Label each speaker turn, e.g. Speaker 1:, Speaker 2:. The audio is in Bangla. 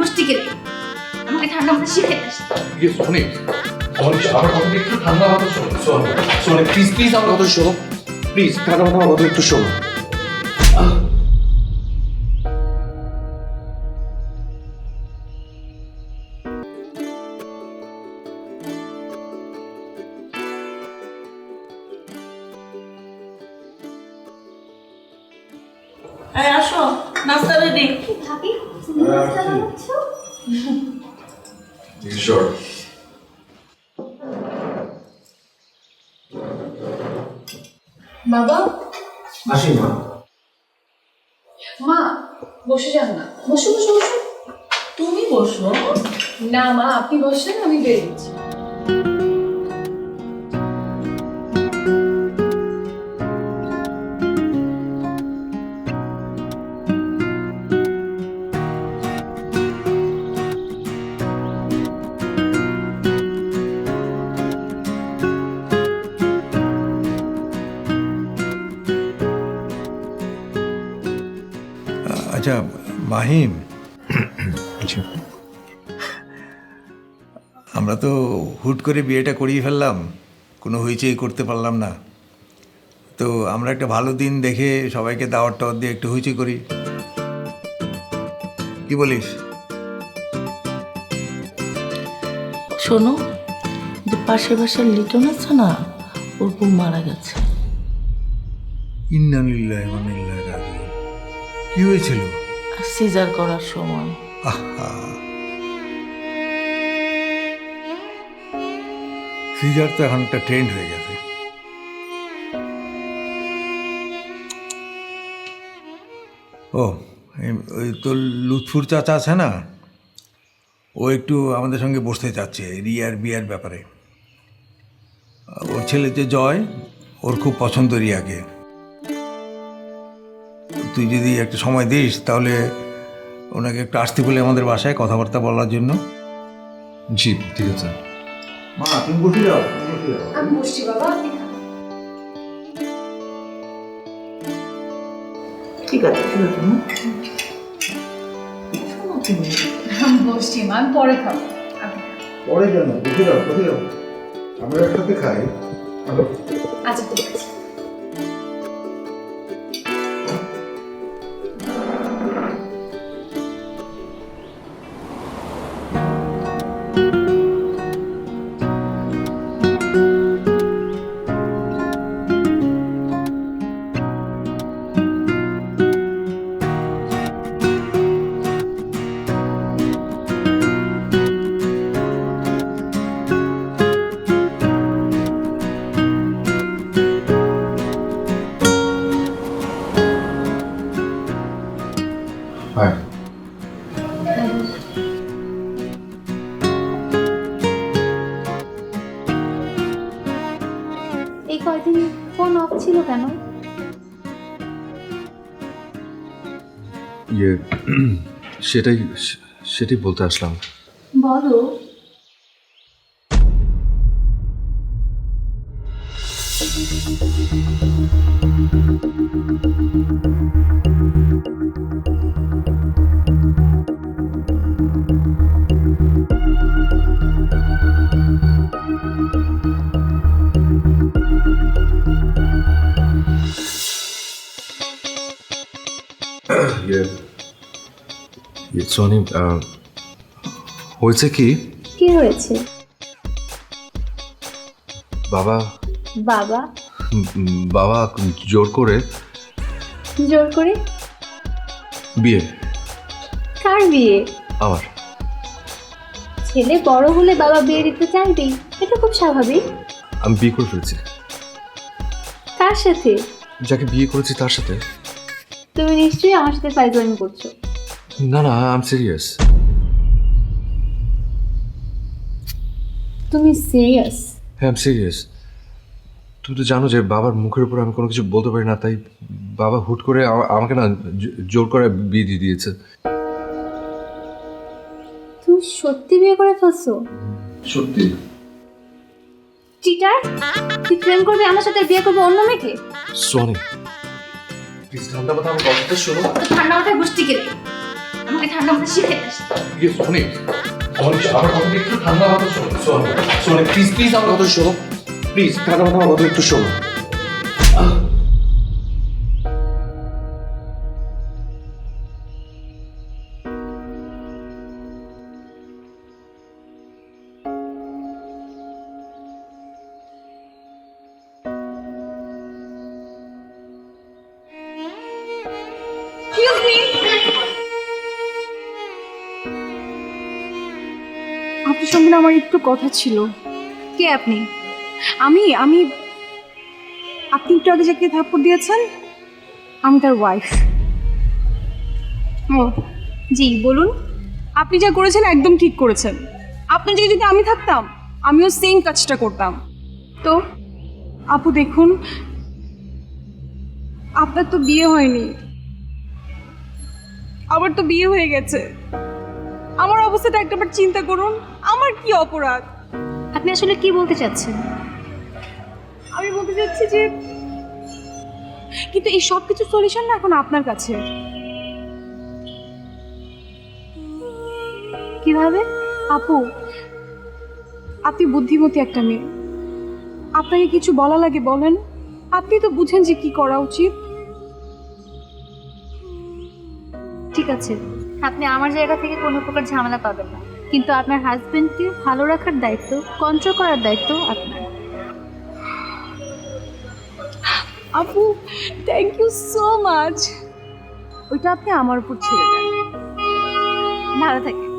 Speaker 1: গোষ্ঠী কে আমাকে ঠান্ডা মাথা শিখাইতে আসছে।
Speaker 2: সোনি আমার কথা একটু ঠান্ডা মাথা শোনো। সোনি প্লিজ প্লিজ আমার কথা শোনো, প্লিজ ঠান্ডা মাথা আমার কথা একটু শোনো।
Speaker 3: আসো, নাস্তা রেডি।
Speaker 1: ভাবি তুমি নাস্তা বানাচ্ছো?
Speaker 2: শিওর।
Speaker 4: বাবা
Speaker 2: আসি মা।
Speaker 4: মা বসে যান না, বসো বসো বসো।
Speaker 3: তুমি বসো।
Speaker 4: না মা আপনি বসেন, আমি বেরিয়েছি।
Speaker 5: আচ্ছা মাহিম, আমরা তো হুট করে বিয়েটা করিয়ে ফেললাম, কোনো হইচই করতে পারলাম না। তো আমরা একটা ভালো দিন দেখে সবাইকে দাওয়াত টাওয়াত দিয়ে একটু হইচই করি, কি বলিস?
Speaker 3: শোনো, যে পাশের বাসার লিটন আছে না, ওর বউ মারা গেছে।
Speaker 5: ইন্না লিল্লাহি ওয়া ইন্না ইলাইহি রাজিউন। কি হয়েছিল?
Speaker 3: সিজার করার সময়।
Speaker 5: আহা, সিজার তো এখন একটা ট্রেন্ড হয়ে গেছে। ও ওই তোর লুৎফুর চাচা আছে না, ও একটু আমাদের সঙ্গে বসতে চাচ্ছে রিয়ার বিয়ার ব্যাপারে। ওর ছেলে যে জয়, ওর খুব পছন্দ রিয়াকে। তুই যদি একটা সময় দিস তাহলে ওনাকে একটু আসতে বলে আমাদের বাসায় কথাবার্তা বলার জন্য।
Speaker 2: জি ঠিক আছে।
Speaker 5: মা তুমি বসে যাও, তুমি বসে যাও।
Speaker 4: আমি বসছি বাবা, আপনি খান।
Speaker 3: ঠিক আছে ঠিক আছে মা। শোনো তুমি।
Speaker 4: আমি বসছি মা, আমি পরে খাবো। আপনি খান।
Speaker 5: পরে কেন, বসে যাও, বসে যাও, আমরা একসাথে খাই।
Speaker 4: আচ্ছা ঠিক আছে।
Speaker 2: হ্যাঁ
Speaker 1: এই কয়দিন ফোন অফ ছিল কেন?
Speaker 2: সেটাই সেটাই বলতে আসলাম।
Speaker 1: বলো।
Speaker 2: সোনি হয়েছে কি,
Speaker 1: কি হয়েছে?
Speaker 2: বাবা
Speaker 1: বাবা
Speaker 2: বাবা জোর করে
Speaker 1: জোর করে?
Speaker 2: বিয়ে।
Speaker 1: কার বিয়ে?
Speaker 2: আমার।
Speaker 1: ছেলে বড় হলে বাবা বিয়ে দিতে চাইবেই, এটা খুব স্বাভাবিক।
Speaker 2: আমি বিয়ে করে ফেলেছি।
Speaker 1: কার সাথে?
Speaker 2: যাকে বিয়ে করেছি তার সাথে।
Speaker 1: তুমি নিশ্চয়ই আমার সাথে ফাইজলামি করছো।
Speaker 2: না না আই এম সিরিয়াস।
Speaker 1: তুমি সিরিয়াস?
Speaker 2: হ্যাঁ আই এম সিরিয়াস। তুমি তো জানো যে বাবার মুখের উপর আমি কোনো কিছু বলতে পারি না, তাই বাবা হুট করে আমাকে না জোর করে বিয়ে দিয়ে দিয়েছে।
Speaker 1: তুমি সত্যি বিয়ে করে ফেলছো?
Speaker 2: সত্যি।
Speaker 1: চিটার! তুই প্রেম করবি আমার সাথে, বিয়ে করবি অন্য মেয়েকে?
Speaker 2: সোনি প্লিজ ঠান্ডা মাথায় আমার কথাটা শোনো।
Speaker 1: ঠান্ডা মাথায় গোষ্ঠী কে আমাকে তোমাকে ঠান্ডা মাথা শিখাইতে আসছি।
Speaker 2: সোনি আমার কথা একটু ঠান্ডা মাথা শোনো। সোনি প্লিজ প্লিজ আমার কথা শোনো, প্লিজ ঠান্ডা মাথা আমার কথা একটু শোনো।
Speaker 6: আপনার সঙ্গে না আমার একটু কথা ছিল।
Speaker 1: কে আপনি?
Speaker 6: আমি আমি আপনি একটু আগে যাকে থাপ্পড় দিয়েছেন, আমি তার ওয়াইফ।
Speaker 1: ও জি বলুন।
Speaker 6: আপনি যা করেছেন একদম ঠিক করেছেন। আপনার জায়গায় যদি আমি থাকতাম আমিও সেম কাজটা করতাম।
Speaker 1: তো
Speaker 6: আপু দেখুন, আপনার তো বিয়ে হয়নি, আমার তো বিয়ে হয়ে গেছে। আমার অবস্থাটা একটাবার চিন্তা করুন, আমার কি অপরাধ?
Speaker 1: আপনি আসলে কি বলতে চাচ্ছেন?
Speaker 6: আমি বলতে চাচ্ছি যে, কিন্তু এই সব কিছু সলিউশন না এখন আপনার কাছে।
Speaker 1: কিভাবে?
Speaker 6: আপু, আপনি বুদ্ধিমতী একটা মেয়ে, আপনাকে কিছু বলা লাগে বলেন। আপনি তো বুঝেন যে কি করা উচিত।
Speaker 1: ঠিক আছে, আপনি আমার জায়গা থেকে কোনো প্রকার ঝামেলা পাবেন না, কিন্তু আপনার হাজবেন্ডকে ভালো রাখার দায়িত্ব, কন্ট্রোল করার দায়িত্ব আপনার।
Speaker 6: আপু থ্যাংক ইউ সো মাচ। ওইটা আপনি আমার উপর ছেড়ে দেন।
Speaker 1: ভালো থাকেন।